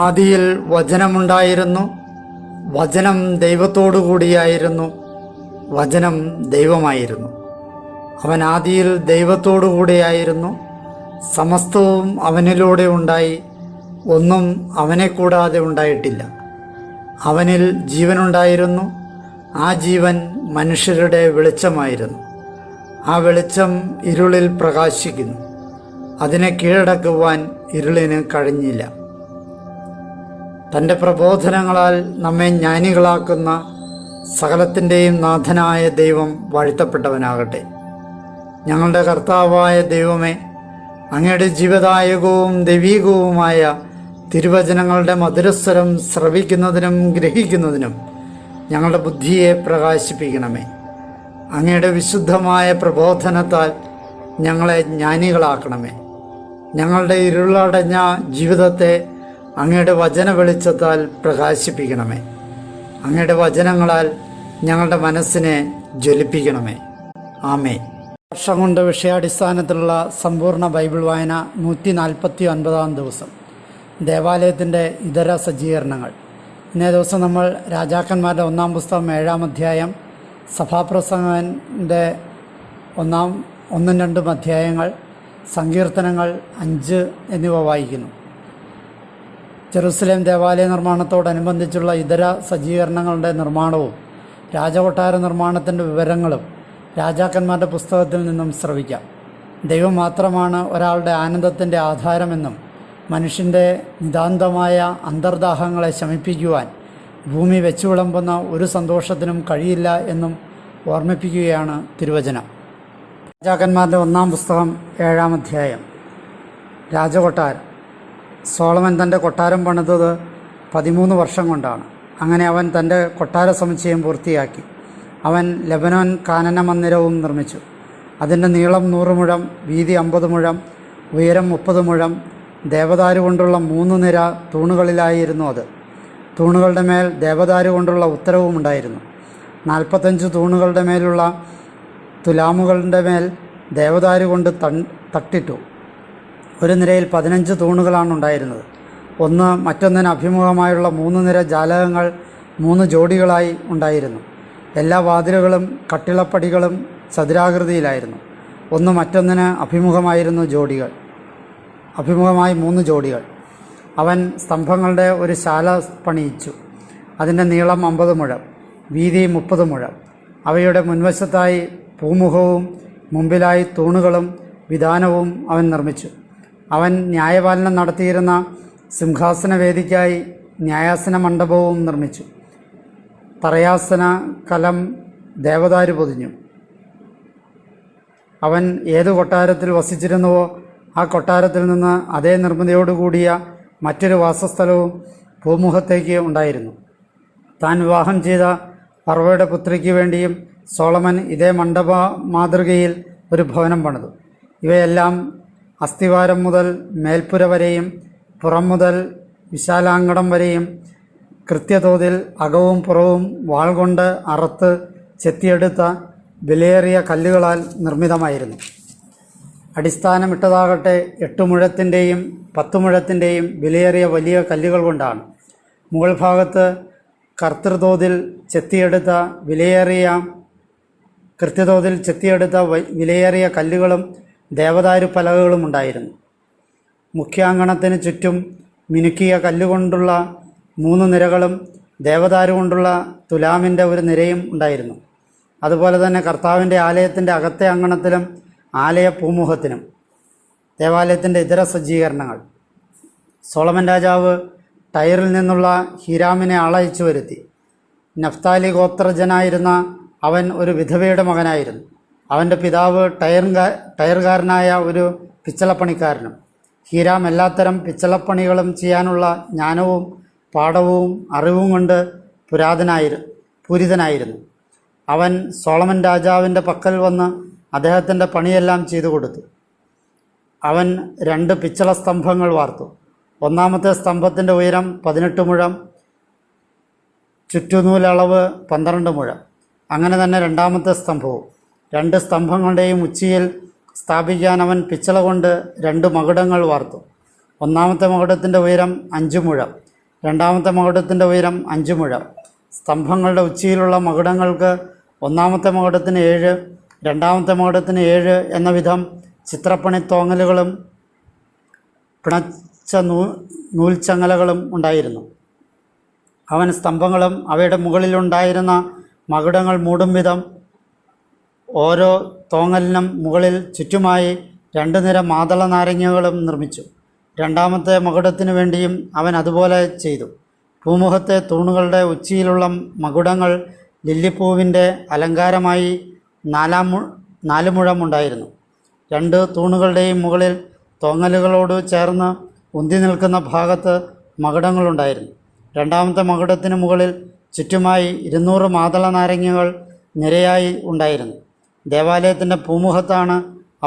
ആദിയിൽ വചനമുണ്ടായിരുന്നു, വചനം ദൈവത്തോടു കൂടിയായിരുന്നു, വചനം ദൈവമായിരുന്നു. അവൻ ആദിയിൽ ദൈവത്തോടു കൂടിയായിരുന്നു. സമസ്തവും അവനിലൂടെ ഉണ്ടായി, ഒന്നും അവനെ കൂടാതെ ഉണ്ടായിട്ടില്ല. അവനിൽ ജീവനുണ്ടായിരുന്നു, ആ ജീവൻ മനുഷ്യരുടെ വെളിച്ചമായിരുന്നു. ആ വെളിച്ചം ഇരുളിൽ പ്രകാശിക്കുന്നു, അതിനെ കീഴടക്കുവാൻ ഇരുളിന് കഴിഞ്ഞില്ല. തൻ്റെ പ്രബോധനങ്ങളാൽ നമ്മെ ജ്ഞാനികളാക്കുന്ന സകലത്തിൻ്റെയും നാഥനായ ദൈവം വാഴ്ത്തപ്പെട്ടവനാകട്ടെ. ഞങ്ങളുടെ കർത്താവായ ദൈവമേ, അങ്ങയുടെ ജീവദായകവും ദൈവീകവുമായ തിരുവചനങ്ങളുടെ മധുരസ്വരം ശ്രവിക്കുന്നതിനും ഗ്രഹിക്കുന്നതിനും ഞങ്ങളുടെ ബുദ്ധിയെ പ്രകാശിപ്പിക്കണമേ. അങ്ങയുടെ വിശുദ്ധമായ പ്രബോധനത്താൽ ഞങ്ങളെ ജ്ഞാനികളാക്കണമേ. ഞങ്ങളുടെ ഇരുളടഞ്ഞ ജീവിതത്തെ അങ്ങയുടെ വചന വെളിച്ചത്താൽ പ്രകാശിപ്പിക്കണമേ. അങ്ങയുടെ വചനങ്ങളാൽ ഞങ്ങളുടെ മനസ്സിനെ ജ്വലിപ്പിക്കണമേ. ആമേൻ. വർഷം കൊണ്ട് വിഷയാടിസ്ഥാനത്തിലുള്ള സമ്പൂർണ്ണ ബൈബിൾ വായന 149-ാം ദിവസം. ദേവാലയത്തിൻ്റെ ഇതര സജ്ജീകരണങ്ങൾ. ഇന്നേ ദിവസം നമ്മൾ രാജാക്കന്മാരുടെ 1-ാം പുസ്തകം 7-ാം അധ്യായം, സഭാപ്രസംഗൻ്റെ 1-2 അധ്യായങ്ങൾ, സങ്കീർത്തനങ്ങൾ 5 എന്നിവ വായിക്കുന്നു. ജെറുസലേം ദേവാലയ നിർമ്മാണത്തോടനുബന്ധിച്ചുള്ള ഇതര സജ്ജീകരണങ്ങളുടെ നിർമ്മാണവും രാജകൊട്ടാര നിർമ്മാണത്തിൻ്റെ വിവരങ്ങളും രാജാക്കന്മാരുടെ പുസ്തകത്തിൽ നിന്നും ശ്രവിക്കാം. ദൈവം മാത്രമാണ് ഒരാളുടെ ആനന്ദത്തിൻ്റെ ആധാരമെന്നും മനുഷ്യൻ്റെ നിതാന്തമായ അന്തർദാഹങ്ങളെ ശമിപ്പിക്കുവാൻ ഭൂമി വെച്ചു വിളമ്പുന്ന ഒരു സന്തോഷത്തിനും കഴിയില്ല എന്നും ഓർമ്മിപ്പിക്കുകയാണ് തിരുവചനം. രാജാക്കന്മാരുടെ 1-ാം പുസ്തകം 7-ാം അധ്യായം. രാജകൊട്ടാരം. സോളമൻ തൻ്റെ കൊട്ടാരം പണിതത് 13 വർഷം കൊണ്ടാണ്. അങ്ങനെ അവൻ തൻ്റെ കൊട്ടാര സമുച്ചയം പൂർത്തിയാക്കി. അവൻ ലെബനോൻ കാനന മന്ദിരവും നിർമ്മിച്ചു. അതിൻ്റെ നീളം 100 മുഴം, വീതി 50 മുഴം, ഉയരം 30 മുഴം. ദേവദാരു കൊണ്ടുള്ള 3 നിര തൂണുകളിലായിരുന്നു അത്. തൂണുകളുടെ മേൽ ദേവദാരു കൊണ്ടുള്ള ഉത്തരവും ഉണ്ടായിരുന്നു. 45 തൂണുകളുടെ മേലുള്ള തുലാമുകളുടെ മേൽ ദേവദാരു കൊണ്ട് തട്ടിട്ടു. ഒരു നിരയിൽ 15 തൂണുകളാണ് ഉണ്ടായിരുന്നത്. ഒന്ന് മറ്റൊന്നിന് അഭിമുഖമായുള്ള 3 നിര ജാലകങ്ങൾ 3 ജോഡികളായി ഉണ്ടായിരുന്നു. എല്ലാ വാതിലുകളും കട്ടിളപ്പടികളും ചതുരാകൃതിയിലായിരുന്നു. ഒന്ന് മറ്റൊന്നിന് അഭിമുഖമായി 3 ജോഡികൾ. അവൻ സ്തംഭങ്ങളുടെ ഒരു ശാല പണിയിച്ചു. അതിൻ്റെ നീളം 50 മുഴം, വീതി 30 മുഴം. അവയുടെ മുൻവശത്തായി പൂമുഖവും മുമ്പിലായി തൂണുകളും വിധാനവും അവൻ നിർമ്മിച്ചു. അവൻ ന്യായപാലനം നടത്തിയിരുന്ന സിംഹാസന വേദിക്കായി ന്യായാസന മണ്ഡപവും നിർമ്മിച്ചു. തറയാസന കലം ദേവദാരു പൊതിഞ്ഞു. അവൻ ഏതു കൊട്ടാരത്തിൽ വസിച്ചിരുന്നുവോ ആ കൊട്ടാരത്തിൽ നിന്ന് അതേ നിർമ്മിതിയോടുകൂടിയ മറ്റൊരു വാസസ്ഥലവും ഭൂമുഖത്തേക്ക് ഉണ്ടായിരുന്നു. താൻ വിവാഹം ചെയ്ത ഫറവോയുടെ പുത്രിക്ക് വേണ്ടിയും സോളമൻ ഇതേ മണ്ഡപ മാതൃകയിൽ ഒരു ഭവനം പണിതു. ഇവയെല്ലാം അസ്ഥിവാരം മുതൽ മേൽപ്പുര വരെയും പുറം മുതൽ വിശാലാങ്കണം വരെയും കൃത്യതോതിൽ അകവും പുറവും വാൾ കൊണ്ട് അറുത്ത് ചെത്തിയെടുത്ത വിലയേറിയ കല്ലുകളാൽ നിർമ്മിതമായിരുന്നു. അടിസ്ഥാനമിട്ടതാകട്ടെ 8 മുഴത്തിൻ്റെയും 10 മുഴത്തിൻ്റെയും വിലയേറിയ വലിയ കല്ലുകൾ കൊണ്ടാണ്. മുകൾ ഭാഗത്ത് കൃത്യതോതിൽ ചെത്തിയെടുത്ത വിലയേറിയ കല്ലുകളും ദേവദാരു പലകകളും ഉണ്ടായിരുന്നു. മുഖ്യാങ്കണത്തിന് ചുറ്റും മിനുക്കിയ കല്ലുകൊണ്ടുള്ള 3 നിരകളും ദേവദാരു കൊണ്ടുള്ള തുലാമിൻ്റെ ഒരു നിരയും ഉണ്ടായിരുന്നു. അതുപോലെ തന്നെ കർത്താവിൻ്റെ ആലയത്തിൻ്റെ അകത്തെ അങ്കണത്തിലും ആലയ പൂമുഖത്തിനും. ദേവാലയത്തിൻ്റെ ഇതര സജ്ജീകരണങ്ങൾ. സോളമൻ രാജാവ് ടൈറിൽ നിന്നുള്ള ഹീരാമിനെ ആളയച്ചു വരുത്തി. നഫ്താലി ഗോത്രജനായിരുന്ന അവൻ ഒരു വിധവയുടെ മകനായിരുന്നു. അവൻ്റെ പിതാവ് ടയറുകാരനായ ഒരു പിച്ചളപ്പണിക്കാരനും. ഹീരാം എല്ലാത്തരം പിച്ചളപ്പണികളും ചെയ്യാനുള്ള ജ്ഞാനവും പാഠവും അറിവും കൊണ്ട് പൂരിതനായിരുന്നു. അവൻ സോളമൻ രാജാവിൻ്റെ പക്കൽ വന്ന് അദ്ദേഹത്തിൻ്റെ പണിയെല്ലാം ചെയ്തു കൊടുത്തു. അവൻ 2 പിച്ചള സ്തംഭങ്ങൾ വാർത്തു. ഒന്നാമത്തെ സ്തംഭത്തിൻ്റെ ഉയരം 18 മുഴം, ചുറ്റുനൂലളവ് 12 മുഴം. അങ്ങനെ തന്നെ രണ്ടാമത്തെ സ്തംഭവും. 2 സ്തംഭങ്ങളുടെയും ഉച്ചിയിൽ സ്ഥാപിക്കാൻ അവൻ പിച്ചള കൊണ്ട് 2 മകുടങ്ങൾ വാർത്തു. ഒന്നാമത്തെ മകുടത്തിൻ്റെ ഉയരം 5 മുഴം, രണ്ടാമത്തെ മകുടത്തിൻ്റെ ഉയരം 5 മുഴം. സ്തംഭങ്ങളുടെ ഉച്ചിയിലുള്ള മകുടങ്ങൾക്ക് ഒന്നാമത്തെ മകുടത്തിന് 7, രണ്ടാമത്തെ മകുടത്തിന് 7 എന്ന വിധം ചിത്രപ്പണി തോങ്ങലുകളും പിണച്ച നൂൽച്ചങ്ങലകളും ഉണ്ടായിരുന്നു. അവൻ സ്തംഭങ്ങളും അവയുടെ മുകളിലുണ്ടായിരുന്ന മകുടങ്ങൾ മൂടും വിധം ഓരോ തോങ്ങലിനും മുകളിൽ ചുറ്റുമായി 2 നിര മാതള നാരങ്ങകളും നിർമ്മിച്ചു. രണ്ടാമത്തെ മകുടത്തിനു വേണ്ടിയും അവൻ അതുപോലെ ചെയ്തു. പൂമുഖത്തെ തൂണുകളുടെ ഉച്ചിയിലുള്ള മകുടങ്ങൾ ലില്ലിപ്പൂവിൻ്റെ അലങ്കാരമായി 4 മുഴം ഉണ്ടായിരുന്നു. 2 തൂണുകളുടെയും മുകളിൽ തോങ്ങലുകളോട് ചേർന്ന് ഉന്തി നിൽക്കുന്ന ഭാഗത്ത് മകുടങ്ങളുണ്ടായിരുന്നു. രണ്ടാമത്തെ മകുടത്തിന് മുകളിൽ ചുറ്റുമായി 200 മാതള നാരങ്ങകൾ നിരയായി ഉണ്ടായിരുന്നു. ദേവാലയത്തിൻ്റെ പൂമുഖത്താണ്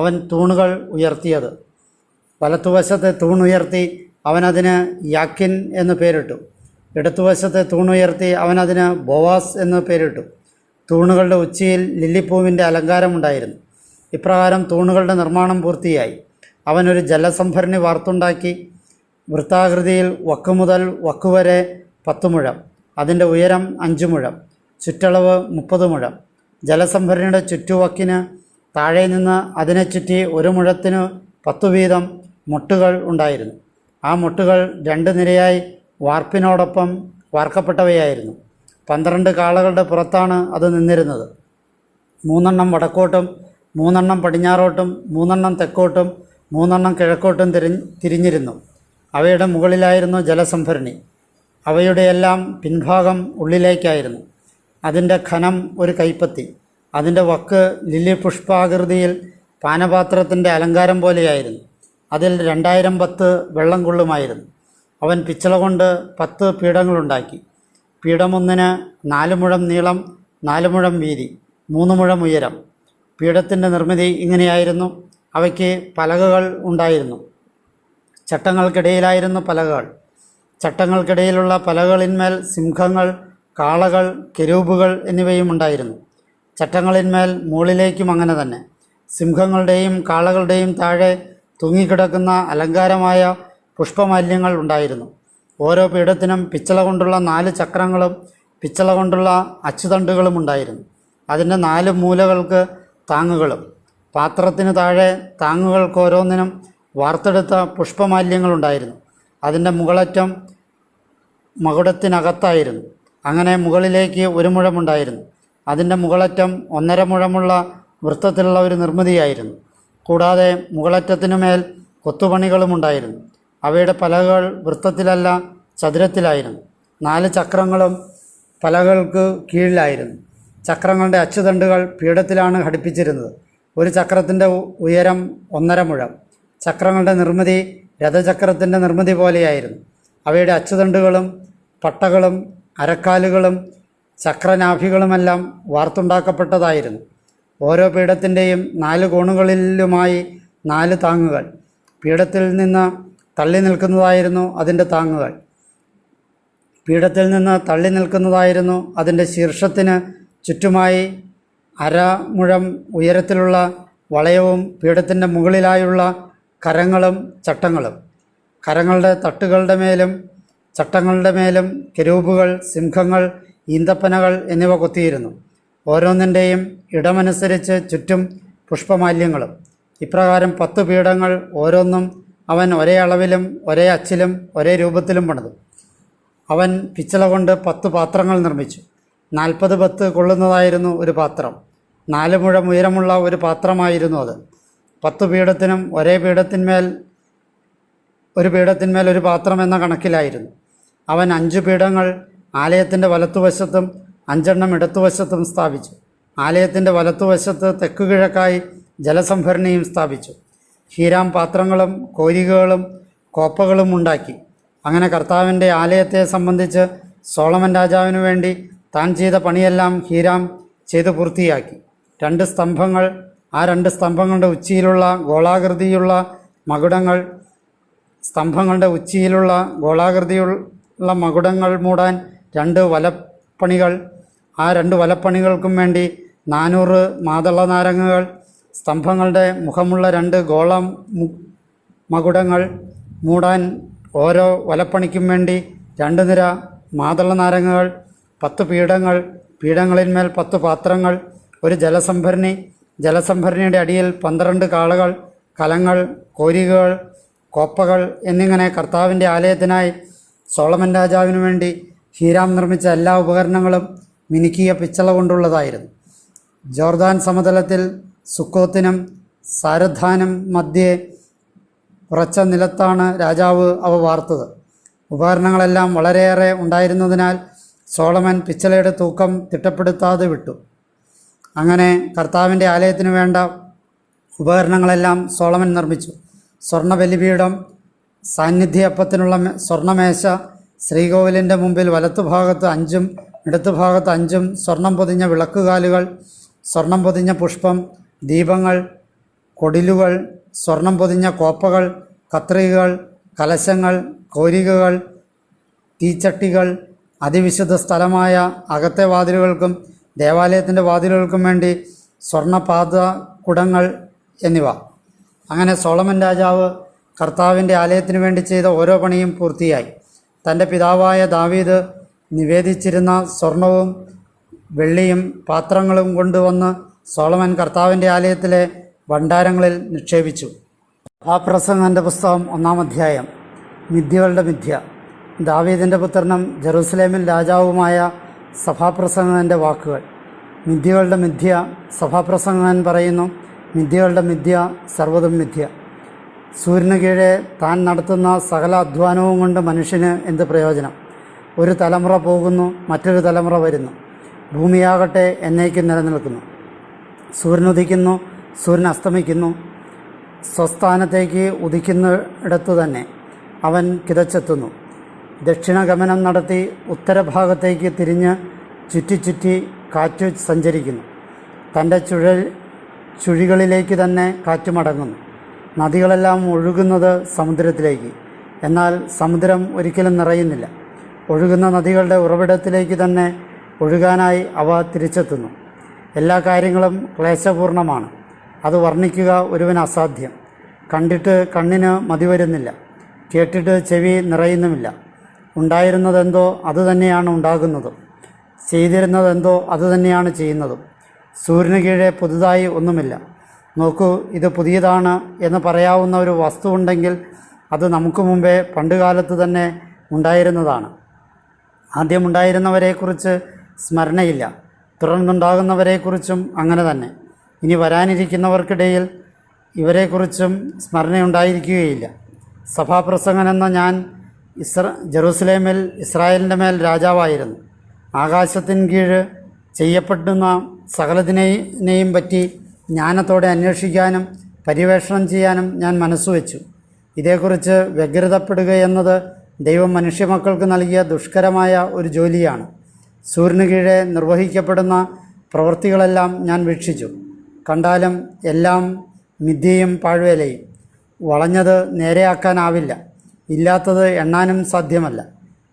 അവൻ തൂണുകൾ ഉയർത്തിയത്. വലത്തുവശത്തെ തൂണുയർത്തി അവനതിന് യാക്കിൻ എന്ന് പേരിട്ടു. ഇടത്തുവശത്തെ തൂണുയർത്തി അവനതിന് ബോവാസ് എന്ന് പേരിട്ടു. തൂണുകളുടെ ഉച്ചിയിൽ ലില്ലിപ്പൂവിൻ്റെ അലങ്കാരമുണ്ടായിരുന്നു. ഇപ്രകാരം തൂണുകളുടെ നിർമ്മാണം പൂർത്തിയായി. അവനൊരു ജലസംഭരണി വാർത്തുണ്ടാക്കി. വൃത്താകൃതിയിൽ വക്ക് മുതൽ വക്കുവരെ 10 മുഴം, അതിൻ്റെ ഉയരം 5 മുഴം, ചുറ്റളവ് 30 മുഴം. ജലസംഭരണിയുടെ ചുറ്റുവക്കിന് താഴെ നിന്ന് അതിനെ ചുറ്റി 1 മുഴത്തിന് 10 വീതം മുട്ടുകൾ ഉണ്ടായിരുന്നു. ആ മുട്ടുകൾ 2 നിരയായി വാർപ്പിനോടൊപ്പം വാർക്കപ്പെട്ടവയായിരുന്നു. 12 കാളകളുടെ പുറത്താണ് അത് നിന്നിരുന്നത്. 3 വടക്കോട്ടും 3 പടിഞ്ഞാറോട്ടും 3 തെക്കോട്ടും 3 കിഴക്കോട്ടും തിരിഞ്ഞിരുന്നു. അവയുടെ മുകളിലായിരുന്നു ജലസംഭരണി. അവയുടെയെല്ലാം പിൻഭാഗം ഉള്ളിലേക്കായിരുന്നു. അതിൻ്റെ ഘനം ഒരു കൈപ്പത്തി. അതിൻ്റെ വക്ക് ലില്ലി പുഷ്പാകൃതിയിൽ പാനപാത്രത്തിൻ്റെ അലങ്കാരം പോലെയായിരുന്നു. അതിൽ 2000 ബത്ത് വെള്ളം കൊള്ളുമായിരുന്നു. അവൻ പിച്ചള കൊണ്ട് 10 പീഠങ്ങളുണ്ടാക്കി. പീഠമൊന്നിന് 4 മുഴം നീളം, 4 മുഴം വീതി, 3 മുഴം ഉയരം. പീഠത്തിൻ്റെ നിർമ്മിതി ഇങ്ങനെയായിരുന്നു. അവയ്ക്ക് പലകകൾ ഉണ്ടായിരുന്നു. ചട്ടങ്ങൾക്കിടയിലായിരുന്നു പലകകൾ. ചട്ടങ്ങൾക്കിടയിലുള്ള പലകളിന്മേൽ സിംഹങ്ങൾ, കാളകൾ, കെരൂബുകൾ എന്നിവയും ഉണ്ടായിരുന്നു. ചട്ടങ്ങളിന്മേൽ മുകളിലേക്കും അങ്ങനെ തന്നെ. സിംഹങ്ങളുടെയും കാളകളുടെയും താഴെ തൂങ്ങിക്കിടക്കുന്ന അലങ്കാരമായ പുഷ്പമാല്യങ്ങൾ ഉണ്ടായിരുന്നു. ഓരോ പീഠത്തിനും പിച്ചള കൊണ്ടുള്ള 4 ചക്രങ്ങളും പിച്ചള കൊണ്ടുള്ള അച്ചുതണ്ടുകളും ഉണ്ടായിരുന്നു. അതിൻ്റെ 4 മൂലകൾക്ക് താങ്ങുകളും. പാത്രത്തിന് താഴെ താങ്ങുകൾക്ക് ഓരോന്നിനും വാർത്തെടുത്ത പുഷ്പമാല്യങ്ങളുണ്ടായിരുന്നു. അതിൻ്റെ മുകളറ്റം മകുടത്തിനകത്തായിരുന്നു. അങ്ങനെ മുകളിലേക്ക് 1 മുഴമുണ്ടായിരുന്നു. അതിൻ്റെ മുകളറ്റം 1.5 മുഴമുള്ള വൃത്തത്തിലുള്ള ഒരു നിർമ്മിതിയായിരുന്നു. കൂടാതെ മുകളറ്റത്തിനുമേൽ കൊത്തുപണികളുമുണ്ടായിരുന്നു. അവയുടെ പലകകൾ വൃത്തത്തിലല്ല, ചതുരത്തിലായിരുന്നു. 4 ചക്രങ്ങളും പലകൾക്ക് കീഴിലായിരുന്നു. ചക്രങ്ങളുടെ അച്ചുതണ്ടുകൾ പീഠത്തിലാണ് ഘടിപ്പിച്ചിരുന്നത്. ഒരു ചക്രത്തിൻ്റെ ഉയരം 1.5 മുഴം. ചക്രങ്ങളുടെ നിർമ്മിതി രഥചക്രത്തിൻ്റെ നിർമ്മിതി പോലെയായിരുന്നു. അവയുടെ അച്ചുതണ്ടുകളും പട്ടകളും അരക്കാലുകളും ചക്രനാഭികളുമെല്ലാം വാർത്തുണ്ടാക്കപ്പെട്ടതായിരുന്നു. ഓരോ പീഠത്തിൻ്റെയും 4 കോണുകളിലുമായി 4 താങ്ങുകൾ. പീഠത്തിൽ നിന്ന് തള്ളി നിൽക്കുന്നതായിരുന്നു അതിൻ്റെ താങ്ങുകൾ. പീഠത്തിൽ നിന്ന് തള്ളി നിൽക്കുന്നതായിരുന്നു അതിൻ്റെ ശീർഷത്തിന് ചുറ്റുമായി 1/2 മുഴം ഉയരത്തിലുള്ള വളയവും പീഠത്തിൻ്റെ മുകളിലായുള്ള കരങ്ങളും ചട്ടങ്ങളും. കരങ്ങളുടെ തട്ടുകളുടെ മേലും ചട്ടങ്ങളുടെ മേലും കെരൂബുകൾ, സിംഹങ്ങൾ, ഈന്തപ്പനകൾ എന്നിവ കൊത്തിയിരുന്നു. ഓരോന്നിൻ്റെയും ഇടമനുസരിച്ച് ചുറ്റും പുഷ്പമാല്യങ്ങളും. ഇപ്രകാരം 10 പീഠങ്ങൾ ഓരോന്നും അവൻ ഒരേ അളവിലും ഒരേ അച്ചിലും ഒരേ രൂപത്തിലും പണിതു. അവൻ പിച്ചള കൊണ്ട് 10 പാത്രങ്ങൾ നിർമ്മിച്ചു. 40 ബത്ത് കൊള്ളുന്നതായിരുന്നു ഒരു പാത്രം. 4 മുഴം ഉയരമുള്ള ഒരു പാത്രമായിരുന്നു അത്. 10 പീഠത്തിനും ഒരു പീഠത്തിന്മേൽ ഒരു പാത്രം എന്ന കണക്കിലായിരുന്നു. അവൻ 5 പീഠങ്ങൾ ആലയത്തിൻ്റെ വലത്തുവശത്തും 5 ഇടത്തുവശത്തും സ്ഥാപിച്ചു. ആലയത്തിൻ്റെ വലത്തുവശത്ത് തെക്കുകിഴക്കായി ജലസംഭരണിയും സ്ഥാപിച്ചു. ഹീരാം പാത്രങ്ങളും കോരികകളും കോപ്പകളും ഉണ്ടാക്കി. അങ്ങനെ കർത്താവിൻ്റെ ആലയത്തെ സംബന്ധിച്ച് സോളമൻ രാജാവിനു വേണ്ടി താൻ ചെയ്ത പണിയെല്ലാം ഹീരാം ചെയ്ത് പൂർത്തിയാക്കി. 2 സ്തംഭങ്ങൾ, ആ 2 സ്തംഭങ്ങളുടെ ഉച്ചിയിലുള്ള ഗോളാകൃതിയുള്ള മകുടങ്ങൾ, സ്തംഭങ്ങളുടെ ഉച്ചിയിലുള്ള ഗോളാകൃതിയുള്ള മകുടങ്ങൾ മൂടാൻ 2 വലപ്പണികൾ, ആ 2 വലപ്പണികൾക്കും വേണ്ടി 400 മാതള നാരങ്ങകൾ, സ്തംഭങ്ങളുടെ മുഖമുള്ള 2 ഗോള മകുടങ്ങൾ, മൂടാൻ ഓരോ വലപ്പണിക്കും വേണ്ടി 2 നിര മാതള നാരങ്ങകൾ, 10 പീഠങ്ങൾ, പീഠങ്ങളിന്മേൽ 10 പാത്രങ്ങൾ, ഒരു ജലസംഭരണി, ജലസംഭരണിയുടെ അടിയിൽ 12 കാളകൾ, കലങ്ങൾ, കോരികകൾ, കോപ്പകൾ എന്നിങ്ങനെ കർത്താവിൻ്റെ ആലയത്തിനായി സോളമൻ രാജാവിനു വേണ്ടി ഹീരാം നിർമ്മിച്ച എല്ലാ ഉപകരണങ്ങളും മിനുക്കിയ പിച്ചള കൊണ്ടുള്ളതായിരുന്നു. ജോർദാൻ സമതലത്തിൽ സുക്കോത്തിനും സാരധാനും മധ്യേ ഉറച്ച നിലത്താണ് രാജാവ് അവ വാർത്തത്. ഉപകരണങ്ങളെല്ലാം വളരെയേറെ ഉണ്ടായിരുന്നതിനാൽ സോളമൻ പിച്ചളയുടെ തൂക്കം തിട്ടപ്പെടുത്താതെ വിട്ടു. അങ്ങനെ കർത്താവിൻ്റെ ആലയത്തിനു വേണ്ട ഉപകരണങ്ങളെല്ലാം സോളമൻ നിർമ്മിച്ചു. സ്വർണ്ണ ബലിപീഠം, സാന്നിധ്യപ്പത്തിനുള്ള സ്വർണ്ണമേശ, ശ്രീകോവിലിൻ്റെ മുമ്പിൽ വലത്തുഭാഗത്ത് 5 ഇടത്തുഭാഗത്ത് 5 സ്വർണം പൊതിഞ്ഞ വിളക്കുകാലുകൾ, സ്വർണം പൊതിഞ്ഞ പുഷ്പം, ദീപങ്ങൾ, കൊടിലുകൾ, സ്വർണം പൊതിഞ്ഞ കോപ്പകൾ, കത്രികകൾ, കലശങ്ങൾ, കോരികകൾ, തീച്ചട്ടികൾ, അതിവിശുദ്ധ സ്ഥലമായ അകത്തെ വാതിലുകൾക്കും ദേവാലയത്തിൻ്റെ വാതിലുകൾക്കും വേണ്ടി സ്വർണ്ണപാത കുടങ്ങൾ എന്നിവ. അങ്ങനെ സോളമൻ രാജാവ് കർത്താവിൻ്റെ ആലയത്തിന് വേണ്ടി ചെയ്ത ഓരോ പണിയും പൂർത്തിയായി. തൻ്റെ പിതാവായ ദാവീദ് നിവേദിച്ചിരുന്ന സ്വർണവും വെള്ളിയും പാത്രങ്ങളും കൊണ്ടുവന്ന് സോളമൻ കർത്താവിൻ്റെ ആലയത്തിലെ ഭണ്ഡാരങ്ങളിൽ നിക്ഷേപിച്ചു. സഭാപ്രസംഗൻ്റെ പുസ്തകം 1-ാം അധ്യായം. മിഥ്യകളുടെ മിഥ്യ. ദാവീദിൻ്റെ പുത്രനും ജെറൂസലേമിൽ രാജാവുമായ സഭാപ്രസംഗൻ്റെ വാക്കുകൾ. മിഥ്യകളുടെ മിഥ്യ. സഭാപ്രസംഗൻ പറയുന്നു, മിഥ്യകളുടെ മിഥ്യ, സർവ്വതും മിഥ്യ. സൂര്യന് കീഴെ താൻ നടത്തുന്ന സകല അധ്വാനവും കൊണ്ട് മനുഷ്യന് എന്ത് പ്രയോജനം? ഒരു തലമുറ പോകുന്നു, മറ്റൊരു തലമുറ വരുന്നു. ഭൂമിയാകട്ടെ എന്നേക്കും നിലനിൽക്കുന്നു. സൂര്യനുദിക്കുന്നു, സൂര്യൻ അസ്തമിക്കുന്നു. സ്വസ്ഥാനത്തേക്ക് ഉദിക്കുന്നിടത്തു തന്നെ അവൻ കിതച്ചെത്തുന്നു. ദക്ഷിണഗമനം നടത്തി ഉത്തരഭാഗത്തേക്ക് തിരിഞ്ഞ് ചുറ്റി കാറ്റ് സഞ്ചരിക്കുന്നു. തൻ്റെ ചുഴികളിലേക്ക് തന്നെ കാറ്റ് മടങ്ങുന്നു. നദികളെല്ലാം ഒഴുകുന്നത് സമുദ്രത്തിലേക്ക്, എന്നാൽ സമുദ്രം ഒരിക്കലും നിറയുന്നില്ല. ഒഴുകുന്ന നദികളുടെ ഉറവിടത്തിലേക്ക് തന്നെ ഒഴുകാനായി അവ തിരിച്ചെത്തുന്നു. എല്ലാ കാര്യങ്ങളും ക്ലേശപൂർണമാണ്. അത് വർണ്ണിക്കുക ഒരുവന് അസാധ്യം. കണ്ടിട്ട് കണ്ണിന് മതി വരുന്നില്ല, കേട്ടിട്ട് ചെവി നിറയുന്നുമില്ല. ഉണ്ടായിരുന്നതെന്തോ അതുതന്നെയാണ് ഉണ്ടാകുന്നതും, ചെയ്തിരുന്നതെന്തോ അതുതന്നെയാണ് ചെയ്യുന്നതും. സൂര്യന് കീഴെ പുതുതായി ഒന്നുമില്ല. നോക്കൂ, ഇത് പുതിയതാണ് എന്ന് പറയാവുന്ന ഒരു വസ്തു ഉണ്ടെങ്കിൽ അത് നമുക്ക് മുമ്പേ പണ്ടുകാലത്ത് തന്നെ ഉണ്ടായിരുന്നതാണ്. ആദ്യമുണ്ടായിരുന്നവരെക്കുറിച്ച് സ്മരണയില്ല, തുടർന്നുണ്ടാകുന്നവരെക്കുറിച്ചും അങ്ങനെ തന്നെ. ഇനി വരാനിരിക്കുന്നവർക്കിടയിൽ ഇവരെക്കുറിച്ചും സ്മരണയുണ്ടായിരിക്കുകയില്ല. സഭാപ്രസംഗനെന്ന ഞാൻ ജെറൂസലേമിൽ ഇസ്രായേലിൻ്റെ മേൽ രാജാവായിരുന്നു. ആകാശത്തിന് കീഴ് ചെയ്യപ്പെടുന്ന സകലതിനെയും പറ്റി ജ്ഞാനത്തോടെ അന്വേഷിക്കാനും പര്യവേഷണം ചെയ്യാനും ഞാൻ മനസ്സുവെച്ചു. ഇതേക്കുറിച്ച് വ്യഗ്രതപ്പെടുകയെന്നത് ദൈവം മനുഷ്യമക്കൾക്ക് നൽകിയ ദുഷ്കരമായ ഒരു ജോലിയാണ്. സൂര്യന് കീഴെ നിർവഹിക്കപ്പെടുന്ന പ്രവൃത്തികളെല്ലാം ഞാൻ വീക്ഷിച്ചു. കണ്ടാലും എല്ലാം മിഥ്യയും പാഴ്വേലയും. വളഞ്ഞത് നേരെയാക്കാനാവില്ല, ഇല്ലാത്തത് എണ്ണാനും സാധ്യമല്ല.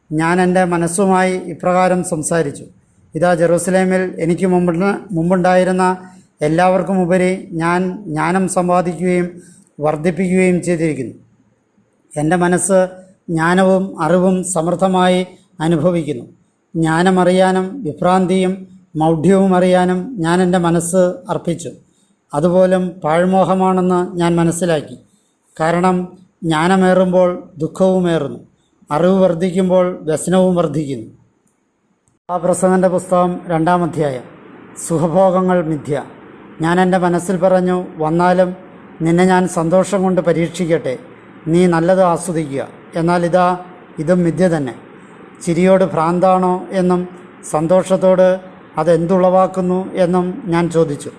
ഞാൻ എൻ്റെ മനസ്സുമായി ഇപ്രകാരം സംസാരിച്ചു: ഇതാ, ജെറൂസലേമിൽ എനിക്ക് മുമ്പുണ്ടായിരുന്ന എല്ലാവർക്കും ഉപരി ഞാൻ ജ്ഞാനം സമ്പാദിക്കുകയും വർദ്ധിപ്പിക്കുകയും ചെയ്തിരിക്കുന്നു. എൻ്റെ മനസ്സ് ജ്ഞാനവും അറിവും സമൃദ്ധമായി അനുഭവിക്കുന്നു. ജ്ഞാനമറിയാനും വിഭ്രാന്തിയും മൗഢ്യവും അറിയാനും ഞാൻ എൻ്റെ മനസ്സ് അർപ്പിച്ചു. അതുപോലും പാഴ്മോഹമാണെന്ന് ഞാൻ മനസ്സിലാക്കി. കാരണം ജ്ഞാനമേറുമ്പോൾ ദുഃഖവുമേറുന്നു, അറിവ് വർദ്ധിക്കുമ്പോൾ വ്യസനവും വർദ്ധിക്കുന്നു. ആ പ്രസംഗൻ്റെ പുസ്തകം 2-ാം അധ്യായം. സുഖഭോഗങ്ങൾ മിഥ്യ. ഞാൻ എൻ്റെ മനസ്സിൽ പറഞ്ഞു, വന്നാലും നിന്നെ ഞാൻ സന്തോഷം കൊണ്ട് പരീക്ഷിക്കട്ടെ, നീ നല്ലത് ആസ്വദിക്കുക. എന്നാൽ ഇതാ, ഇതും മിഥ്യ തന്നെ. ചിരിയോട് ഭ്രാന്താണോ എന്നും സന്തോഷത്തോട് അതെന്തുളവാക്കുന്നു എന്നും ഞാൻ ചോദിച്ചു.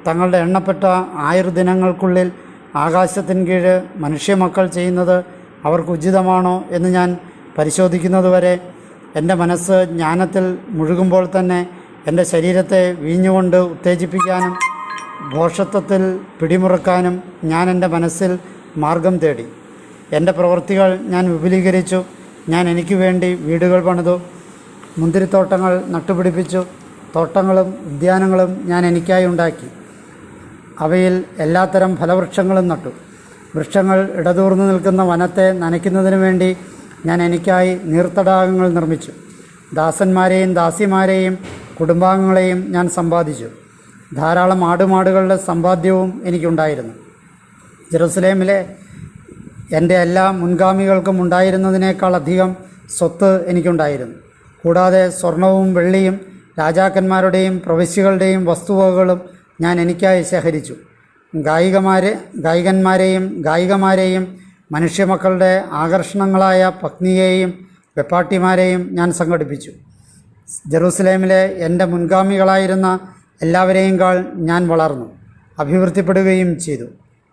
തങ്ങളുടെ എണ്ണപ്പെട്ട 1000 ദിനങ്ങൾക്കുള്ളിൽ ആകാശത്തിന് കീഴ് മനുഷ്യമക്കൾ ചെയ്യുന്നത് അവർക്ക് ഉചിതമാണോ എന്ന് ഞാൻ പരിശോധിക്കുന്നതുവരെ എൻ്റെ മനസ്സ് ജ്ഞാനത്തിൽ മുഴുകുമ്പോൾ തന്നെ എൻ്റെ ശരീരത്തെ വീഞ്ഞുകൊണ്ട് ഉത്തേജിപ്പിക്കാനും ഭോഷത്വത്തിൽ പിടിമുറുക്കാനും ഞാൻ എൻ്റെ മനസ്സിൽ മാർഗം തേടി. എൻ്റെ പ്രവൃത്തികൾ ഞാൻ വിപുലീകരിച്ചു. ഞാൻ എനിക്ക് വേണ്ടി വീടുകൾ പണിതു, മുന്തിരിത്തോട്ടങ്ങൾ നട്ടുപിടിപ്പിച്ചു. തോട്ടങ്ങളും ഉദ്യാനങ്ങളും ഞാൻ എനിക്കായി ഉണ്ടാക്കി. അവയിൽ എല്ലാത്തരം ഫലവൃക്ഷങ്ങളും നട്ടു. വൃക്ഷങ്ങൾ ഇടതൂർന്നു നിൽക്കുന്ന വനത്തെ നനയ്ക്കുന്നതിനു വേണ്ടി ഞാൻ എനിക്കായി നീർത്തടാകങ്ങൾ നിർമ്മിച്ചു. ദാസന്മാരെയും ദാസിമാരെയും കുടുംബാംഗങ്ങളെയും ഞാൻ സമ്പാദിച്ചു. ധാരാളം ആടുമാടുകളുടെ സമ്പാദ്യവും എനിക്കുണ്ടായിരുന്നു. ജെറുസലേമിലെ എൻ്റെ എല്ലാ മുൻഗാമികൾക്കും ഉണ്ടായിരുന്നതിനേക്കാൾ അധികം സ്വത്ത് എനിക്കുണ്ടായിരുന്നു. കൂടാതെ സ്വർണവും വെള്ളിയും രാജാക്കന്മാരുടെയും പ്രവിശ്യകളുടെയും വസ്തുവകകളും ഞാൻ എനിക്കായി ശേഖരിച്ചു. ഗായികന്മാരെയും മനുഷ്യമക്കളുടെ ആകർഷണങ്ങളായ പത്നിയെയും വെപ്പാട്ടിമാരെയും ഞാൻ സംഘടിപ്പിച്ചു. ജെറുസലേമിലെ എൻ്റെ മുൻഗാമികളായിരുന്ന എല്ലാവരെയുംകാൾ ഞാൻ വളർന്നു അഭിവൃദ്ധിപ്പെടുകയും ചെയ്തു.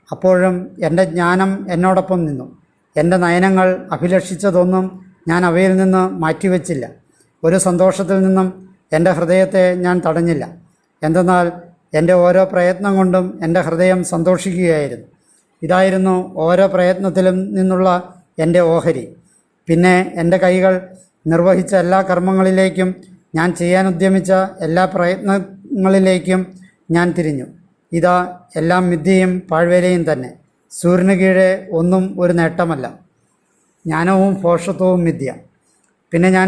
അപ്പോഴും എൻ്റെ ജ്ഞാനം എന്നോടൊപ്പം നിന്നു. എൻ്റെ നയനങ്ങൾ അഭിലഷിച്ചതൊന്നും ഞാൻ അവയിൽ നിന്ന് മാറ്റിവെച്ചില്ല. ഒരു സന്തോഷത്തിൽ നിന്നും എൻ്റെ ഹൃദയത്തെ ഞാൻ തടഞ്ഞില്ല. എന്തെന്നാൽ എൻ്റെ ഓരോ പ്രയത്നം കൊണ്ടും എൻ്റെ ഹൃദയം സന്തോഷിക്കുകയായിരുന്നു. ഇതായിരുന്നു ഓരോ പ്രയത്നത്തിലും നിന്നുള്ള എൻ്റെ ഓഹരി. പിന്നെ എൻ്റെ കൈകൾ നിർവഹിച്ച എല്ലാ കർമ്മങ്ങളിലേക്കും ഞാൻ ചെയ്യാൻ ഉദ്യമിച്ച എല്ലാ പ്രയത്നങ്ങളിലേക്കും ഞാൻ തിരിഞ്ഞു. ഇതാ എല്ലാം മിഥ്യയും പാഴ്വേലയും തന്നെ. സൂര്യന് കീഴെ ഒന്നും ഒരു നേട്ടമല്ല. ജ്ഞാനവും ഭോഷത്വവും മിഥ്യ. പിന്നെ ഞാൻ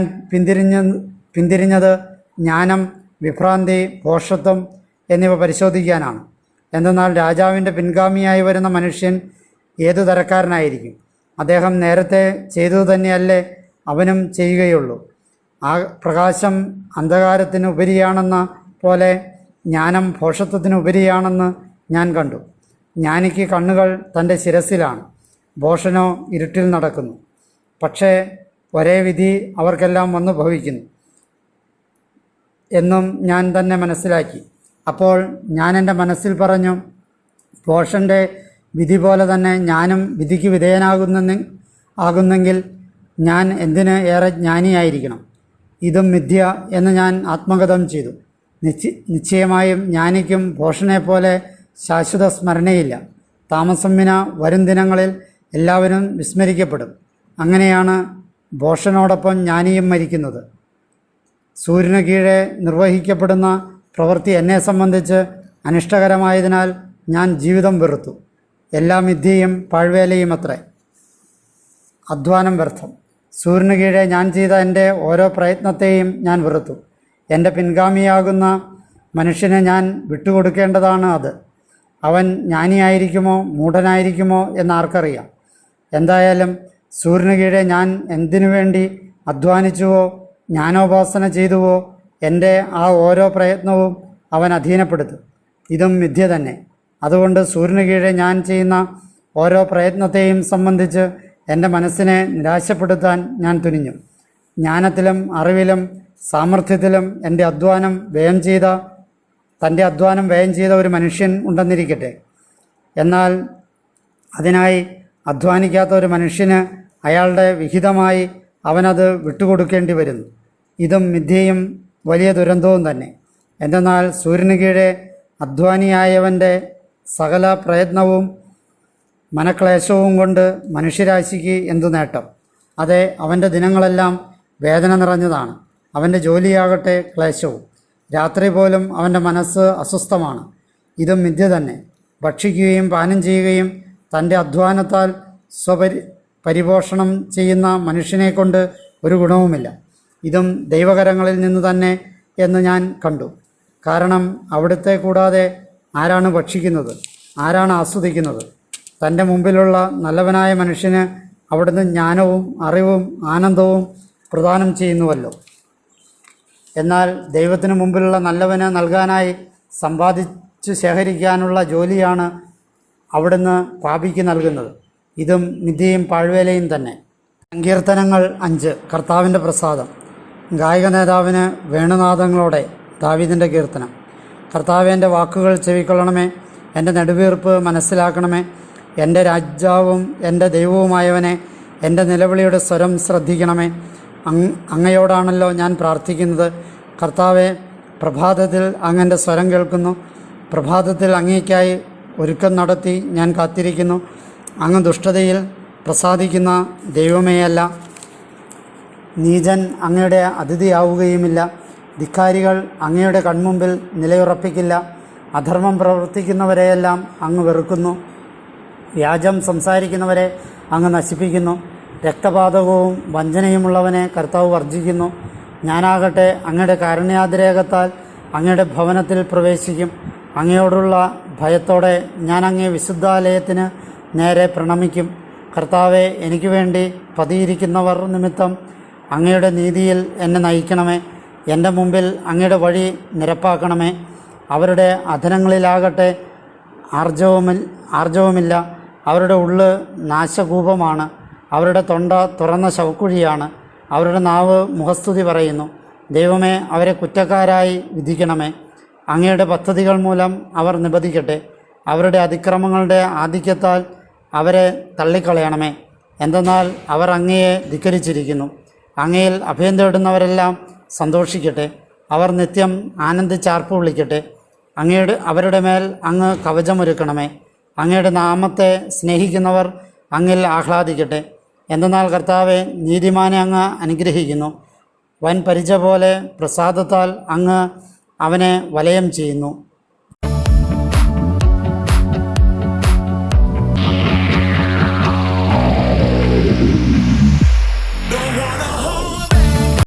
പിന്തിരിഞ്ഞത് ജ്ഞാനം, വിഭ്രാന്തി, ഭോഷത്വം എന്നിവ പരിശോധിക്കാനാണ്. എന്തെന്നാൽ രാജാവിൻ്റെ പിൻഗാമിയായി വരുന്ന മനുഷ്യൻ ഏതു തരക്കാരനായിരിക്കും? അദ്ദേഹം നേരത്തെ ചെയ്തതു തന്നെയല്ലേ അവനും ചെയ്യുകയുള്ളൂ. ആ പ്രകാശം അന്ധകാരത്തിന് ഉപരിയാണെന്ന പോലെ ജ്ഞാനം ഭോഷത്വത്തിന് ഉപരിയാണെന്ന് ഞാൻ കണ്ടു. ജ്ഞാനിക്ക് കണ്ണുകൾ തൻ്റെ ശിരസിലാണ്, ഭോഷനോ ഇരുട്ടിൽ നടക്കുന്നു. പക്ഷേ ഒരേ വിധി അവർക്കെല്ലാം വന്നു ഭവിക്കുന്നു എന്നും ഞാൻ തന്നെ മനസ്സിലാക്കി. അപ്പോൾ ഞാൻ എൻ്റെ മനസ്സിൽ പറഞ്ഞു, ഭോഷൻ്റെ വിധി പോലെ തന്നെ ഞാനും വിധിക്ക് വിധേയനാകുന്നെങ്കിൽ ഞാൻ എന്തിന് ഏറെ ജ്ഞാനിയായിരിക്കണം. ഇതും മിഥ്യ എന്ന് ഞാൻ ആത്മഗതം ചെയ്തു. നിശ്ചയമായും ജ്ഞാനിക്കും ഭോഷനെപ്പോലെ ശാശ്വത സ്മരണയില്ല. താമസം വിന വരും ദിനങ്ങളിൽ എല്ലാവരും വിസ്മരിക്കപ്പെടും. അങ്ങനെയാണ് ഭോഷനോടൊപ്പം ജ്ഞാനിയും മരിക്കുന്നത്. സൂര്യന് കീഴെ നിർവഹിക്കപ്പെടുന്ന പ്രവൃത്തി എന്നെ സംബന്ധിച്ച് അനിഷ്ടകരമായതിനാൽ ഞാൻ ജീവിതം വെറുത്തു. എല്ലാ മിഥ്യയും പാഴ്വേലയും അത്രേ, അധ്വാനം വ്യർത്ഥം. സൂര്യന് കീഴെ ഞാൻ ചെയ്ത എൻ്റെ ഓരോ പ്രയത്നത്തെയും ഞാൻ വെറുത്തു. എൻ്റെ പിൻഗാമിയാകുന്ന മനുഷ്യനെ ഞാൻ വിട്ടുകൊടുക്കേണ്ടതാണ് അത്. അവൻ ജ്ഞാനിയായിരിക്കുമോ മൂഢനായിരിക്കുമോ എന്നാർക്കറിയാം. എന്തായാലും സൂര്യന് കീഴെ ഞാൻ എന്തിനു വേണ്ടി അധ്വാനിച്ചുവോ ജ്ഞാനോപാസന ചെയ്തുവോ എൻ്റെ ആ ഓരോ പ്രയത്നവും അവൻ അധീനപ്പെടുത്തും. ഇതും മിഥ്യ തന്നെ. അതുകൊണ്ട് സൂര്യന് കീഴെ ഞാൻ ചെയ്യുന്ന ഓരോ പ്രയത്നത്തെയും സംബന്ധിച്ച് എൻ്റെ മനസ്സിനെ നിരാശപ്പെടുത്താൻ ഞാൻ തുനിഞ്ഞു. ജ്ഞാനത്തിലും അറിവിലും സാമർഥ്യത്തിലും തൻ്റെ അധ്വാനം വ്യയം ചെയ്ത ഒരു മനുഷ്യൻ ഉണ്ടെന്നിരിക്കട്ടെ. എന്നാൽ അതിനായി അധ്വാനിക്കാത്ത ഒരു മനുഷ്യന് അയാളുടെ വിഹിതമായി അവനത് വിട്ടുകൊടുക്കേണ്ടി വരുന്നു. ഇതും മിഥ്യയും വലിയ ദുരന്തവും തന്നെ. എന്തെന്നാൽ സൂര്യന് കീഴെ അധ്വാനിയായവൻ്റെ സകല പ്രയത്നവും മനക്ലേശവും കൊണ്ട് മനുഷ്യരാശിക്ക് എന്തു നേട്ടം? അതെ, അവൻ്റെ ദിനങ്ങളെല്ലാം വേദന നിറഞ്ഞതാണ്. അവൻ്റെ ജോലിയാകട്ടെ ക്ലേശവും. രാത്രി പോലും അവൻ്റെ മനസ്സ് അസ്വസ്ഥമാണ്. ഇതും മിഥ്യ തന്നെ. ഭക്ഷിക്കുകയും പാനം ചെയ്യുകയും തൻ്റെ അധ്വാനത്താൽ പരിപോഷണം ചെയ്യുന്ന മനുഷ്യനെക്കൊണ്ട് ഒരു ഗുണവുമില്ല. ഇതും ദൈവകരങ്ങളിൽ നിന്ന് തന്നെ എന്ന് ഞാൻ കണ്ടു. കാരണം അവിടുത്തെ കൂടാതെ ആരാണ് ഭക്ഷിക്കുന്നത്? ആരാണ് ആസ്വദിക്കുന്നത്? തൻ്റെ മുമ്പിലുള്ള നല്ലവനായ മനുഷ്യന് അവിടുന്ന് ജ്ഞാനവും അറിവും ആനന്ദവും പ്രദാനം ചെയ്യുന്നുവല്ലോ. എന്നാൽ ദൈവത്തിന് മുമ്പിലുള്ള നല്ലവന് നൽകാനായി സമ്പാദിച്ചു ശേഖരിക്കാനുള്ള ജോലിയാണ് അവിടുന്ന് പാപിക്ക് നൽകുന്നത്. ഇതും മിഥ്യയും പാഴ്വേലയും തന്നെ. സങ്കീർത്തനങ്ങൾ 5. കർത്താവിൻ്റെ പ്രസാദം. ഗായക നേതാവിന് വേണുനാദങ്ങളോടെ ദാവീദിൻ്റെ കീർത്തനം. കർത്താവേ, എൻ്റെ വാക്കുകൾ ചെവിക്കൊള്ളണമേ, എൻ്റെ നെടുവീർപ്പ് മനസ്സിലാക്കണമേ. എൻ്റെ രാജാവും എൻ്റെ ദൈവവുമായവനെ, എൻ്റെ നിലവിളിയുടെ സ്വരം ശ്രദ്ധിക്കണമേ. അങ്ങയോടാണല്ലോ ഞാൻ പ്രാർത്ഥിക്കുന്നത്. കർത്താവെ, പ്രഭാതത്തിൽ അങ്ങൻ്റെ സ്വരം കേൾക്കുന്നു. പ്രഭാതത്തിൽ അങ്ങേയ്ക്കായി ഒരുക്കം നടത്തി ഞാൻ കാത്തിരിക്കുന്നു. അങ്ങ് ദുഷ്ടതയിൽ പ്രസാദിക്കുന്ന ദൈവമേയല്ല. നീചൻ അങ്ങയുടെ അതിഥിയാവുകയുമില്ല. ധിക്കാരികൾ അങ്ങയുടെ കൺമുമ്പിൽ നിലയുറപ്പിക്കില്ല. അധർമ്മം പ്രവർത്തിക്കുന്നവരെയെല്ലാം അങ്ങ് വെറുക്കുന്നു. വ്യാജം സംസാരിക്കുന്നവരെ അങ്ങ് നശിപ്പിക്കുന്നു. രക്തപാതകവും വഞ്ചനയുമുള്ളവനെ കർത്താവ് വർജിക്കുന്നു. ഞാനാകട്ടെ അങ്ങയുടെ കാരുണ്യാതിരേകത്താൽ അങ്ങയുടെ ഭവനത്തിൽ പ്രവേശിക്കും. അങ്ങയോടുള്ള ഭയത്തോടെ ഞാൻ അങ്ങേ വിശുദ്ധാലയത്തിന് നേരെ പ്രണമിക്കും. കർത്താവെ, എനിക്ക് വേണ്ടി പതിയിരിക്കുന്നവർ നിമിത്തം അങ്ങയുടെ നീതിയിൽ എന്നെ നയിക്കണമേ. എൻ്റെ മുമ്പിൽ അങ്ങയുടെ വഴി നിരപ്പാക്കണമേ. അവരുടെ അധരങ്ങളിലാകട്ടെ ആർജവമില്ല. അവരുടെ ഉള്ള് നാശകൂപമാണ്. അവരുടെ തൊണ്ട തുറന്ന ശവക്കുഴിയാണ്. അവരുടെ നാവ് മുഖസ്തുതി പറയുന്നു. ദൈവമേ, അവരെ കുറ്റക്കാരായി വിധിക്കണമേ. അങ്ങയുടെ പദ്ധതികൾ മൂലം അവർ നിബദിക്കട്ടെ. അവരുടെ അതിക്രമങ്ങളുടെ ആധിക്യത്താൽ അവരെ തള്ളിക്കളയണമേ. എന്തെന്നാൽ അവർ അങ്ങയെ ധിക്കരിച്ചിരിക്കുന്നു. അങ്ങയിൽ അഭയം തേടുന്നവരെല്ലാം സന്തോഷിക്കട്ടെ. അവർ നിത്യം ആനന്ദിച്ചാർപ്പ് വിളിക്കട്ടെ. അവരുടെ മേൽ അങ്ങ് കവചമൊരുക്കണമേ. അങ്ങയുടെ നാമത്തെ സ്നേഹിക്കുന്നവർ അങ്ങിൽ ആഹ്ലാദിക്കട്ടെ. എന്തെന്നാൽ കർത്താവെ, നീതിമാനെ അങ്ങ് അനുഗ്രഹിക്കുന്നു. വൻ പരിച പോലെ പ്രസാദത്താൽ അങ്ങ് അവനെ വലയം ചെയ്യുന്നു.